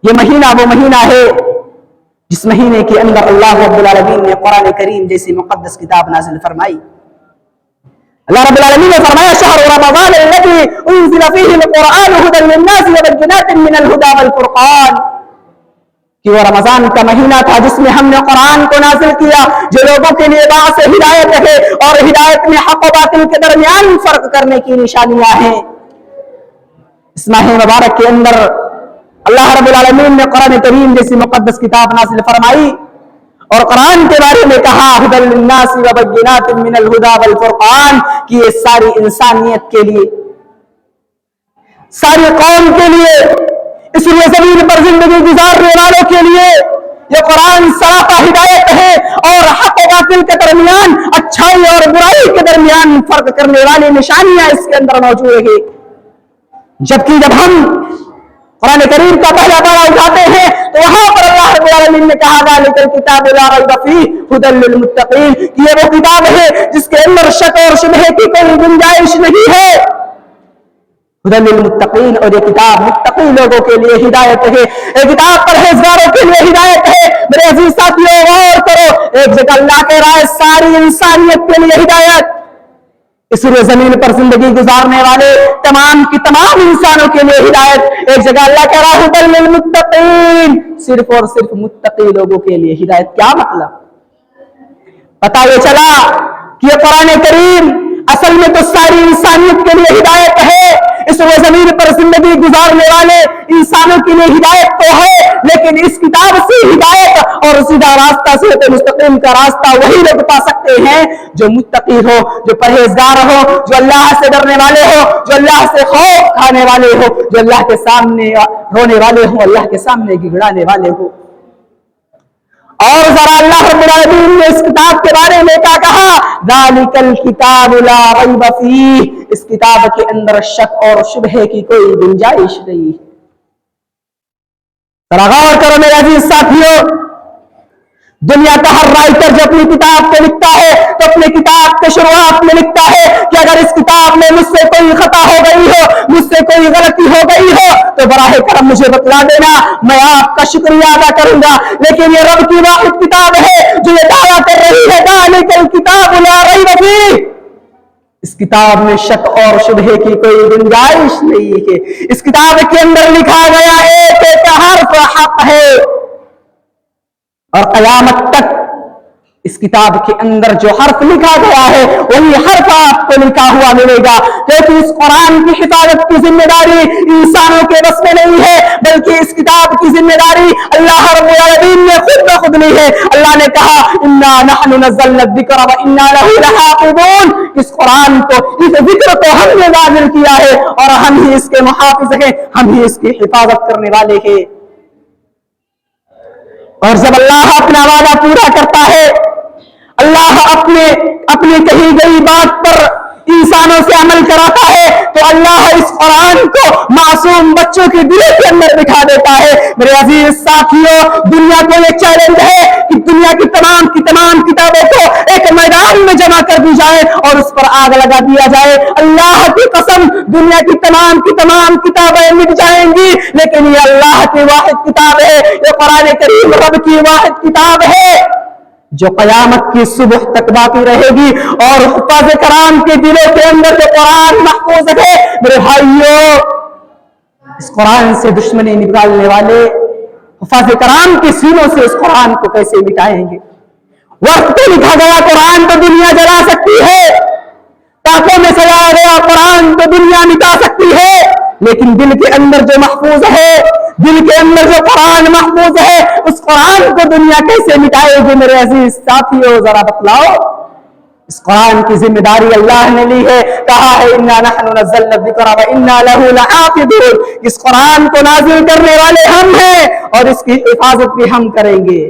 یہ مہینہ وہ مہینہ ہے جس مہینے کے اندر اللہ رب العالمین نے قرآن کریم جیسی مقدس کتاب نازل فرمائی۔ اللہ رب العالمین نے فرمایا شہر رمضان الذی انزل فیہ القرآن ھدی للناس وبینات من الھدی والفرقان، کہ وہ رمضان کا مہینہ تھا جس میں ہم نے قرآن کو نازل کیا جو لوگوں کے لیے باعث ہدایت ہے اور ہدایت میں حق و باطل کے درمیان فرق کرنے کی نشانیاں ہیں۔ اس ماہ مبارک کے اندر اللہ رب العالمین نے قرآن کریم جیسی مقدس کتاب نازل فرمائی اور قرآن کے بارے میں کہا ھدی للناس وبینات من الھدی والفرقان، کہ یہ ساری انسانیت کے لیے، ساری قوم کے لیے، اس لیے زمین پر زندگی گزارنے والوں کے لیے یہ قرآن سراپا ہدایت ہے اور حق و باطل کے درمیان، اچھائی اور برائی کے درمیان فرق کرنے والی نشانیاں اس کے اندر موجود ہیں۔ جبکہ جب ہم قرآن کریم کا پہلا پارہ اٹھاتے ہیں تو وہاں پر اللہ رب العالمین نے کہا ذالک الکتاب لا ریب فیہ ھدی للمتقین، کہ یہ وہ کتاب ہے جس کے اندر شک اور شبہے کی کوئی گنجائش نہیں ہے۔ ھدی للمتقین، اور یہ کتاب متقی لوگوں کے لیے ہدایت ہے، یہ کتاب پرہیزگاروں کے لیے ہدایت ہے۔ میرے عزیز ساتھیوں غور کرو، ایک جگہ اللہ کہہ رہا ہے ساری انسانیت کے لیے ہدایت، اس لیے زمین پر زندگی گزارنے والے تمام کی تمام انسانوں کے لیے ہدایت۔ ایک جگہ اللہ کہہ رہا ہے ھدی للمتقین، صرف اور صرف متقی لوگوں کے لیے ہدایت۔ کیا مطلب؟ پتہ یہ چلا کہ یہ قرآن کریم اصل میں تو ساری انسانیت کے لیے ہدایت ہے، اس لیے زمین پر زندگی گزارنے والے انسانوں کے لیے ہدایت تو ہے، لیکن اس کتاب سے ہدایت اور سیدھا راستہ صراط مستقیم کا راستہ وہی لوگ پا سکتے ہیں جو متقی ہو، جو پرہیزگار ہو، جو اللہ سے ڈرنے والے ہو، جو اللہ سے خوف کھانے والے ہو، جو اللہ کے سامنے رونے والے ہو، اللہ کے سامنے گڑگڑانے والے ہو۔ اور ذرا اللہ رب العالمین نے اس کتاب کے بارے میں کیا کہا؟ ذالک الکتاب لا ریب فیہ، اس کتاب کے اندر شک اور شبہے کی کوئی گنجائش نہیں۔ ذرا غور کرو میرے عزیز ساتھیوں، دنیا کا ہر رائٹر جو اپنی کتاب کو لکھتا ہے تو اپنے کتاب کے شروعات میں لکھتا ہے کہ اگر اس کتاب میں مجھ سے کوئی خطا ہو گئی ہو، مجھ سے کوئی غلطی ہو گئی ہو تو براہ کرم مجھے بتلا دینا، میں آپ کا شکریہ ادا کروں گا۔ لیکن یہ رب کی واحد کتاب ہے جو یہ دعویٰ کر رہی ہے ذالک الکتاب لا ریب فیہ، اس کتاب میں شک اور شبہے کی کوئی گنجائش نہیں ہے۔ اس کتاب کے اندر لکھا گیا ایک ایک حرف حق ہے، اور قیامت تک اس کتاب کے اندر جو حرف لکھا گیا ہے وہی حرف آپ کو لکھا ہوا ملے گا، کیونکہ اس قرآن کی حفاظت کی ذمہ داری انسانوں کے بس میں نہیں ہے، بلکہ اس کتاب کی ذمہ داری اللہ رب العالمین نے خود بخود لی ہے۔ اللہ نے کہا انا نحن نزلنا الذکر وانا لہ لحافظون، اس قرآن کو، اس ذکر کو ہم نے نازل کیا ہے اور ہم ہی اس کے محافظ ہیں، ہم ہی اس کی حفاظت کرنے والے ہیں۔ اور جب اللہ اپنا وعدہ پورا کرتا ہے، اللہ اپنی کہی گئی بات پر انسانوں سے عمل کراتا ہے تو اللہ اس قرآن کو معصوم بچوں کے دلوں کے اندر بٹھا دیتا ہے۔ میرے عزیز ساتھیوں، دنیا کو یہ چیلنج ہے کہ دنیا کی تمام کتابوں کو ایک میدان میں جمع کر دی جائے اور اس پر آگ لگا دیا جائے۔ اللہ کی قسم، دنیا کی تمام کتابیں مٹ جائیں گی، لیکن یہ اللہ کی واحد کتاب ہے، یہ قرآن کریم رب کی واحد کتاب ہے جو قیامت کی صبح تک باقی رہے گی، اور حفاظ کرام کے دلوں کے اندر جو قرآن محفوظ ہے۔ میرے بھائیوں، اس قرآن سے دشمنی نکالنے والے حفاظ کرام کے سینوں سے اس قرآن کو کیسے مٹائیں گے؟ وقت پہ لکھا گیا قرآن تو دنیا جلا سکتی ہے، تاکوں میں سجایا گیا قرآن تو دنیا مٹا سکتی ہے، لیکن دل کے اندر جو محفوظ ہے، دل کے اندر جو قرآن محفوظ ہے، اس قرآن کو دنیا کیسے مٹائے گی؟ میرے عزیز ساتھیوں ذرا بتلاؤ۔ اس قرآن کی ذمہ داری اللہ نے لی ہے، کہا ہے انا نحن نزلنا الذکر وانا لہ لحافظون، اس قرآن کو نازل کرنے والے ہم ہیں اور اس کی حفاظت بھی ہم کریں گے۔